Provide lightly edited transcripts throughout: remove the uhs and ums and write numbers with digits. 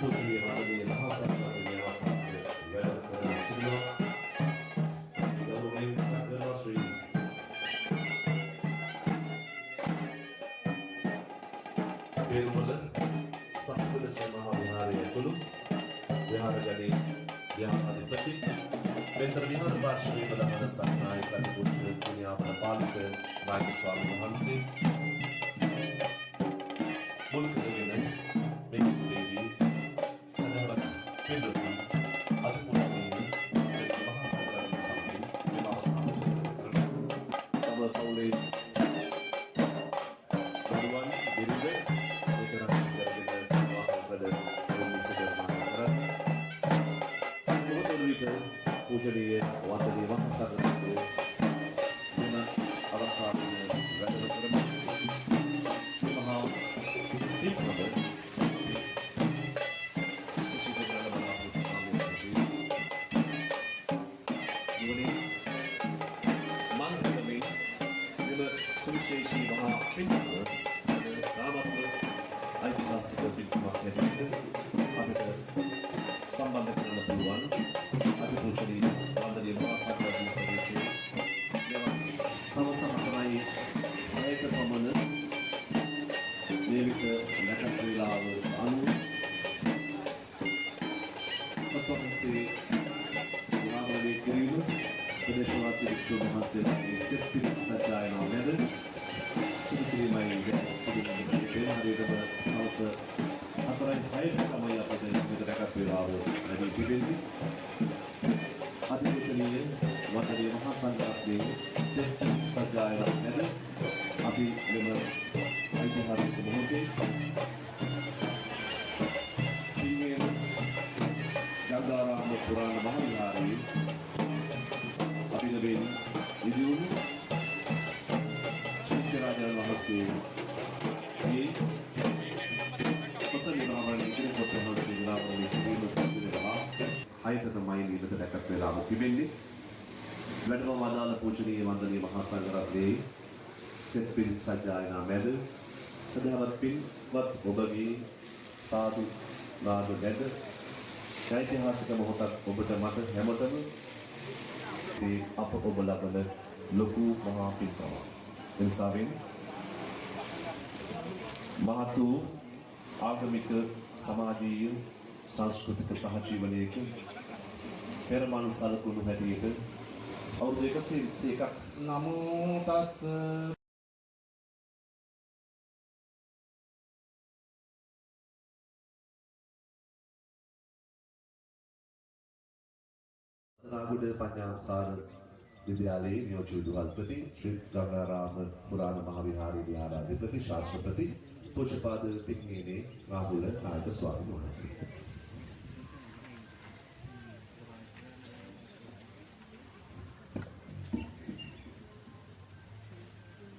පූජනීය වන්දනීය මහා සංඝරත්නයේ අවසානයේ වැඩ කරන සිටිනවා. ගෞරවයෙන් කරනවා ශ්‍රී පෙරමුල සම්පූර්ණ ශ්‍රී මහා විහාරයේ ඇතුළු විහාරගණී විහාරාධිපති මෙතර විහාර පාර්ශ්වයේ ප්‍රධාන සංඝනායක අතිපූජ්‍ය පුණ්‍යාපන පාලක නායක ස්වාමීන් වහන්සේ මුල් කරගෙන මේ කුලේදී සදාවත් පෙරමුල අතිපූජනීය මහා සංඝරත්න සමිතිය මේ අවස්ථාව කරනවා. තම පවුලේ බඩුවන් දිරිවේ පූජනීය වන්දනීය මහා සංඝරත්නයේ මෙම අවස්ථාවේ වැඩ කරන මහා දීපවල සුවිශේෂී මහා පින්කම රාමත්ව ඓතිහාසික පින්කමක් හැටියට අපිට සම්බන්ධ කරන්න පුළුවන්. අතිපූජනීය වන්දනීය මහා සංඝරත්න ප්‍රදේශයේ සවස 4:06ක පමණ නියමිත නැකත් වේලාව අනුව පොතොන්සේ නාමලේ කිරීම ප්‍රදේශවාසී වික්ෂුන් වහන්සේලාගේ සෙත් පිරිත් සජ්ජායනාව මැද සිදු කිරීමයි සිදුවන්නේ. හරියටම සවස 4:06ක තමයි අපිට නියමිත නැකත් වේලාව ලැබී තිබෙන්නේ. අතිපූජනීය වන්දනීය මහා සංඝරත්නයේ සෙත් සජ්ජායනාව මැද අපි මෙම ඓතිහාසික මොහොතේ පින්වීම ගංගාරාම පුරාණ මහ විහාරයේ අපි ලැබෙන ඉදිවුණු චෛත්‍යරාජාණන් වහන්සේ මේ පොත නිර්මාණය කරන පොත වහන්සේ නිර්මාණය කිරීම පිළිබඳව හයත තමයි නිරත දැකත් වේලාව තිබෙන්නේ. වැඩම වදාළ පූජනීය වන්දනීය මහා සංඝරත්නයේ සෙත් පිරිත් සජ්ජායනා මැද සදාවත් පින්වත් ඔබගේ සාදු නාද නැද ඓතිහාසික මොහොතක් ඔබට මට හැමතෙම මේ අප ඔබ ලබන ලොකු මහා පින්කමක්. එනිසාවෙන් මහත් වූ ආගමික සමාජීය සංස්කෘතික සහජීවනයක පෙරමන් සලකුණු හැටියට අවුරුදු 121ක් නමෝ තස් නාගුඩ පඤ්ඤාසාර විද්‍යාලයේ නියෝජ්‍ය විදුහල්පති ශ්‍රී ගංගාරාම පුරාණ මහ විහාරයේ විහාරාධිපති ශාස්ත්‍රපති පූජ්‍යපාද පිට්නීනේ රාහුල නායක ස්වාමීන් වහන්සේ.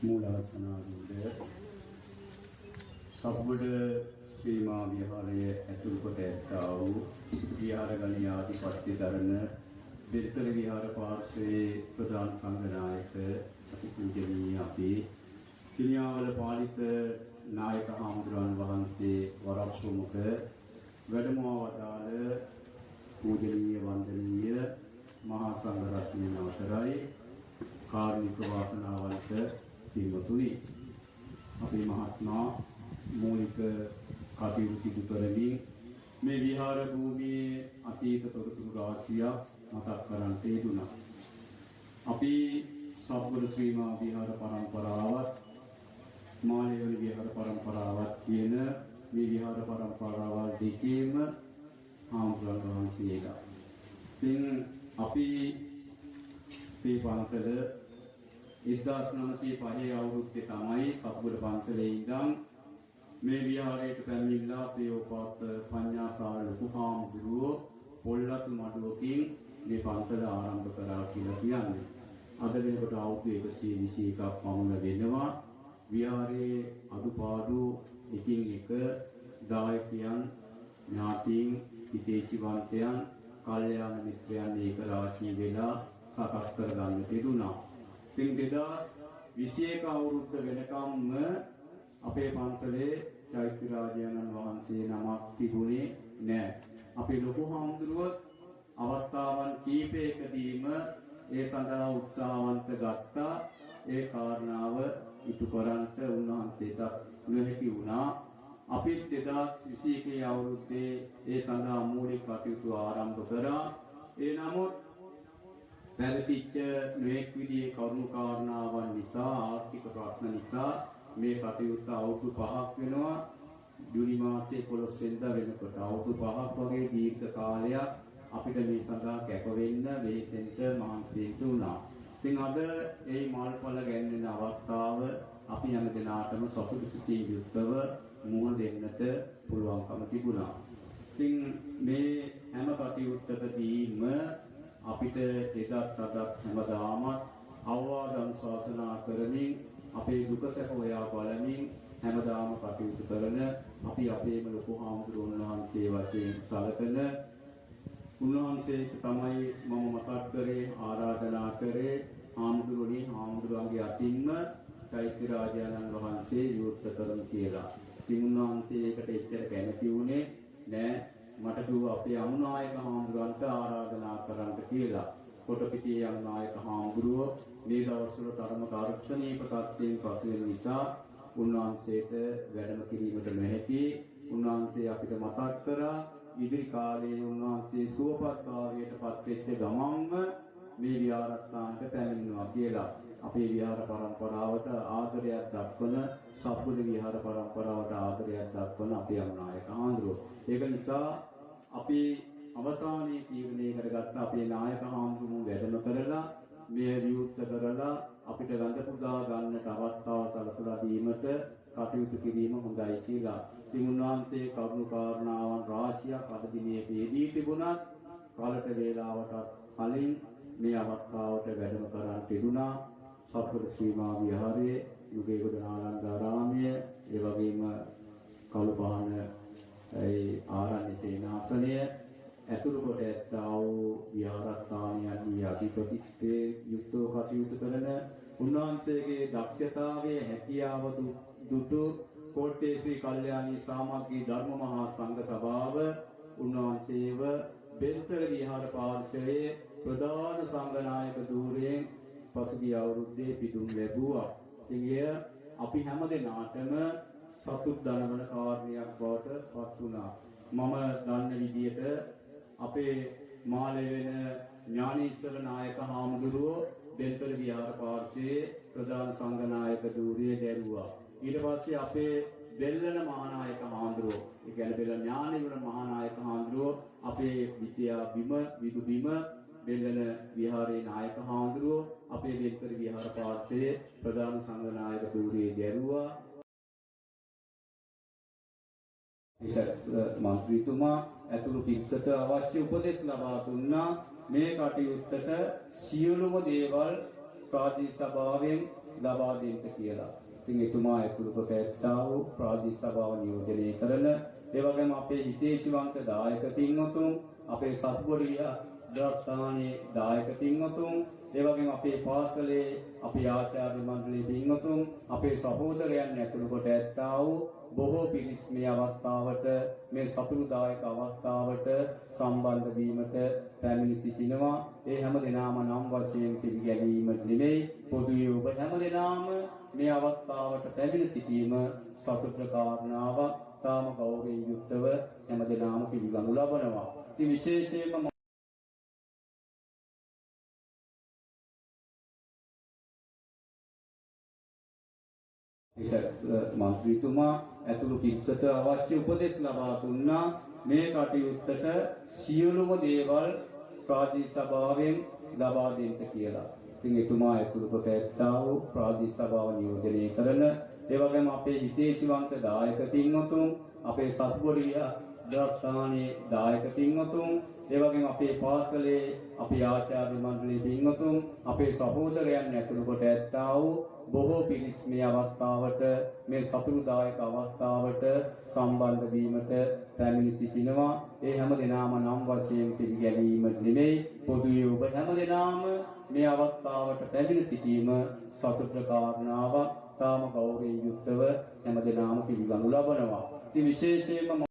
මූලාසනාරූඪ සබ්බඩ සීමා විහාරයේ ඇතුළු කොට ඇත්තා වූ විහාරගණී ආධිපත්‍ය දරන බෙල්තල විහාර පාර්ශ්වයේ ප්‍රධාන සංඝනායක අතිපූජනීය අපේ කිනියාවල පාලිත නායක හාමුදුරන් වහන්සේ වරප්‍රමුඛ වැඩමවා වදාළ පූජනීය වන්දනීය මහා සංඝරත්නයේ අවසරයි කාර්මික වාසනාවන්ත පින්වතුනි, අපේ මහත්මා මූලික කටයුතු සිදු කරමින් මේ විහාර භූමියේ අතීත තොරතුරු රාශියක් මතක් කරන්ට යෙදුණා. අපි සබ්බුරු ශ්‍රීමා විහාර පරම්පරාවත් මාළේවන විහාර පරම්පරාවත් කියන මේ විහාර පරම්පරාවල් දෙකේම හාමුදුරන් වහන්සේලා. ඉතින් අපි මේ පන්සල 1905 අවුරුද්දේ තමයි සබ්බුරු පන්සලේ ඉඳන් මේ විහාරයට පැමිණිලා අපේ උපාත පඤ්ඤාසාර ලොකු හාමුදුරුවෝ පොල්ලතු මඩුවකින් මේ පන්සල ආරම්භ කරා කියලා කියන්නේ. අද වෙනකොට අවුරුදු 121ක් පමණ වෙනවා. විහාරයේ අඩුපාඩු එකින් එක දායකයන්, ඥාතීන්, හිතේසිවන්තයන්, කල්යාණ මිත්‍රයන් ඒක රාශී වෙලා සකස් කර ගන්න තිබුණා. ඉතින් 2021 අවුරුද්ද වෙනකම්ම අපේ පන්සලේ චෛත්‍ය රාජානන් වහන්සේ නමක් තිබුණේ නැහැ. අපි ලොකු හාමුදුරුවෝ අවස්ථාවන් කීපයකදීම ඒ සඳහා උත්සාහවන්ත ගත්තා. ඒ කාරණාව ඉටු කරන්ට උන්වහන්සේට නොහැකි වුණා. අපි 2021 අවුරුද්දේ ඒ සඳහා මූලික කටයුතු ආරම්භ කරා. ඒ නමුත් පැවතිච්ච නොඑක් විදිහේ කරුණු කාරණාවන් නිසා ආර්ථික ප්‍රශ්න නිසා මේ කටයුත්ත අවුරුදු 5ක් වෙනවා. ජූනි මාසයේ 11 වෙනිදා වෙනකොට අවුරුදු 5ක් වගේ දීර්ඝ කාලයක් අපිට මේ සඳහා කැප වෙන්න වෙහෙසෙන්න මහන්සි වෙන්න වුණා. ඉතින් අද මේ මාල්පල ගැන්වෙන අවස්ථාව අපි හැම දිනාටම සතුටු සිතින් යුක්තව මුහුණ දෙන්නට පුළුවන්කම තිබුණා. ඉතින් මේ හැම කටයුත්තකදීම අපිට එදත් අදත් හැමදාම අවවාද අනුශාසනා කරමින් අපේ දුක සැප හොයා බලමින් හැමදාම කටයුතු කරන අපි අපේම ලොකු හාමුදුරුවෝ වහන්සේ වශයෙන් සැලකන උන්වහන්සේට තමයි මම මතක් කරේ ආරාධනා කරේ හාමුදුරුවන්ගේ අතින්ම චෛත්‍ය රාජානන් වහන්සේ විවෘත කරමු කියලා. ඉතින් උන්වහන්සේකට එච්චර කැමති වුණේ නෑ. මට කිව්වා අපේ අනුනායක හාමුදුරුවන්ට ආරාධනා කරන්න කියලා. කොටපිටියේ අනුනායක හාමුදුරුවෝ මේ දවස්වල ධර්ම කාර්යක්ෂණීය තත්ත්වයෙන් පසු වෙන නිසා උන්වහන්සේට වැඩම කිරීමට නොහැකි. උන්වහන්සේ අපිට මතක් කරා ඉදිරි කාලයේ උන්වහන්සේ සුවපත් භාවයට පත් වෙච්ච ගමන්ම මේ විහාරස්ථානට පැමිණෙනවා කියලා. අපේ විහාර පරම්පරාවට ආදරයක් දක්වන සබ්බුද විහාර පරම්පරාවට ආදරයක් දක්වන අපේ අනුනායක හාමුදුරුවෝ. ඒක නිසා අපි අවසානයේ තීරණය කරගත්ත අපේ නායක හාමුදුරුවෝ වැඩම කරලා මේ විවෘත කරලා අපිට ගඳ පුදා ගන්නට අවස්ථාව සලසලා දීමට කටයුතු කිරීම හොඳයි කියලා. ඉතින් උන්වහන්සේ කරුණු කාරණාවන් රාශියක් අද දිනේදී තිබුණත් කාලට වේලාවට කලින් මේ අවස්ථාවට වැඩම කරන් තිබුණා. සප්පුද ශ්‍රීමා විහාරයේ යුගේගොඩ නාලන්දාරාමයේ ඒ වගේම කළුපහන ඒ ආරණ්‍ය සේනාසනය ඇතුළු කොට ඇත්තා වූ විහාරස්ථානයන්හි අධිපතිත්වයේ යුක්තව කටයුතු කරන උන්වහන්සේගේ දක්ෂතාවයේ හැකියාව දුටු කෝට්ටේ ශ්‍රී කල්යාණී සාමග්ගී ධර්ම මහා සංඝ සභාව උන්වහන්සේව බෙන්තර විහාර පාර්ශවයේ ප්‍රධාන සංඝනායක ධූරයෙන් පසුගිය අවුරුද්දේ පිදුම් ලැබුවා. ඉතින් අපි හැම දිනාටම සතුට දනවන කාර්යයක් බවට පත් වුණා. මම දන්න විදියට අපේ මාළේ වෙන ඥානීශ්වර නායක හාමුදුරුවෝ බෙන්තර විහාර පාර්ශවයේ ප්‍රධාන සංඝනායක ධූරයේ දැරුවා. ඊට පස්සේ අපේ බෙල්ලන මහානායක හාමුදුරුවෝ, ඒ කියන්නේ බෙල්ලන ඥානීවර මහානායක හාමුදුරුවෝ අපේ විද්‍යා බිම විදු බිම බෙල්ලන විහාරයේ නායක හාමුදුරුවෝ අපේ බෙන්තර විහාර පාර්ශවයේ ප්‍රධාන සංඝනායක ධූරයේ දැරුවා. මන්ත්‍රීතුමා ඇතුළු පිරිසට අවශ්‍ය උපදෙස් ලබා දුන්නා. මේ කටයුත්තට සියලුම දේවල් ප්‍රාදේශීය සභාවෙන් ලබා දෙන්න කියලා. ඉතින් එතුමා ඇතුළු කොට ඇත්තා වූ ප්‍රාදේශීය සභාව නියෝජනය කරන ඒ වගේම අපේ හිතේශිවන්ත දායක පින්වතුන්, අපේ සත්බොරිය දස්ථානයේ දායක පින්වතුන්, ඒ වගේම අපේ පාසලේ අපේ ආචාර්ය මණ්ඩලයේ පින්වතුන්, අපේ සහෝදරයන් ඇතුළු කොට ඇත්තා වූ බොහෝ පිරිස් මේ අවස්ථාවට මේ සතුටුදායක අවස්ථාවට සම්බන්ධ වීමට පැමිණ සිටිනවා. ඒ හැම දිනම නම් වශයෙන් පිළිගැනීම නෙමෙයි, පොදුවේ ඔබ හැම දිනම මේ අවස්ථාවට පැමිණ සිටීම සතුට කාරණාවක්. තාම ගෞරවයෙන් යුක්තව හැම දිනම පිළිගනු ලබනවා. ඉතින් විශේෂයෙන්ම මන්ත්‍රීතුමා ඇතුළු පිරිසට අවශ්‍ය උපදෙස් ලබා දුන්නා. මේ කටයුත්තට සියලුම දේවල් ප්‍රාදේශීය සභාවෙන් ලබා දෙන්න කියලා. ඉතින් එතුමා ඇතුළු කොට ඇත්තා වූ ප්‍රාදේශීය සභාව නියෝජනය කරන ඒ වගේම අපේ හිතේශිවන්ත දායක පින්වතුන්, අපේ සත්බොරිය දස්ථානයේ දායක පින්වතුන්, ඒ වගේම අපේ පාසලේ අපේ ආචාර්ය මණ්ඩලයේ පින්වතුන්, අපේ සහෝදරයන් ඇතුළු කොට ඇත්තා වූ බොහෝ පිරිස් මේ අවස්ථාවට මේ සතුටුදායක අවස්ථාවට සම්බන්ධ වීමට පැමිණ සිටිනවා. ඒ හැම දිනම නම් වශයෙන් පිළිගැනීම නෙමෙයි, පොදුවේ ඔබ හැම දිනම මේ අවස්ථාවට පැමිණ සිටීම සතුට කාරණාවක්. තාම ගෞරවයෙන් යුක්තව හැමදෙනාම පිළිගනු ලබනවා. ඉතින් විශේෂයෙන්ම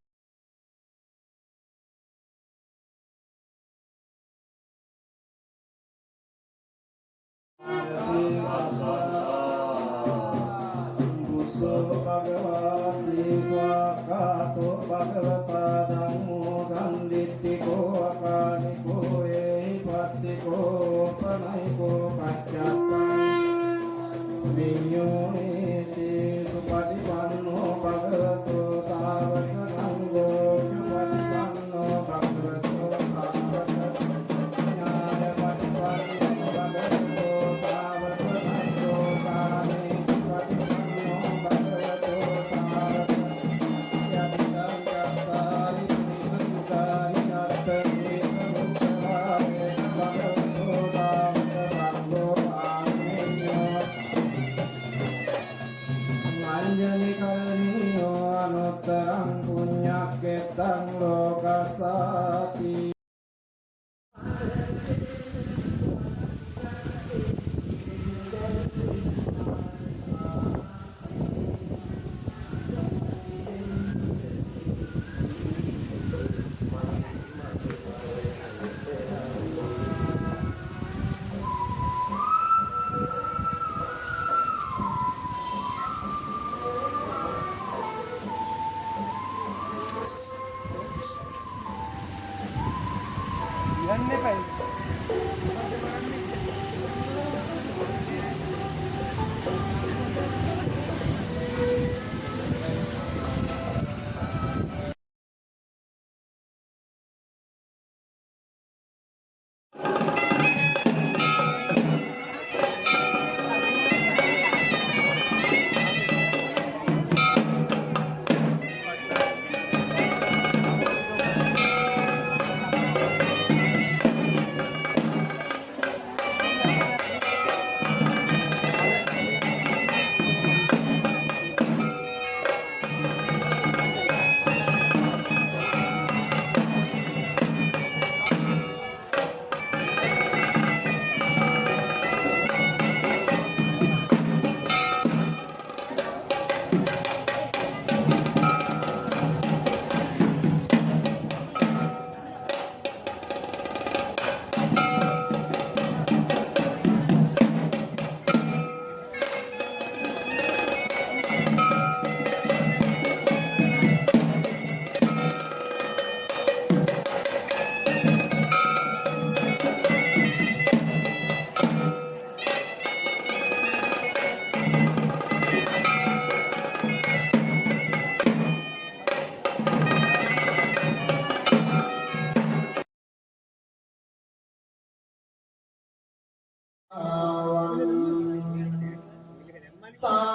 Sa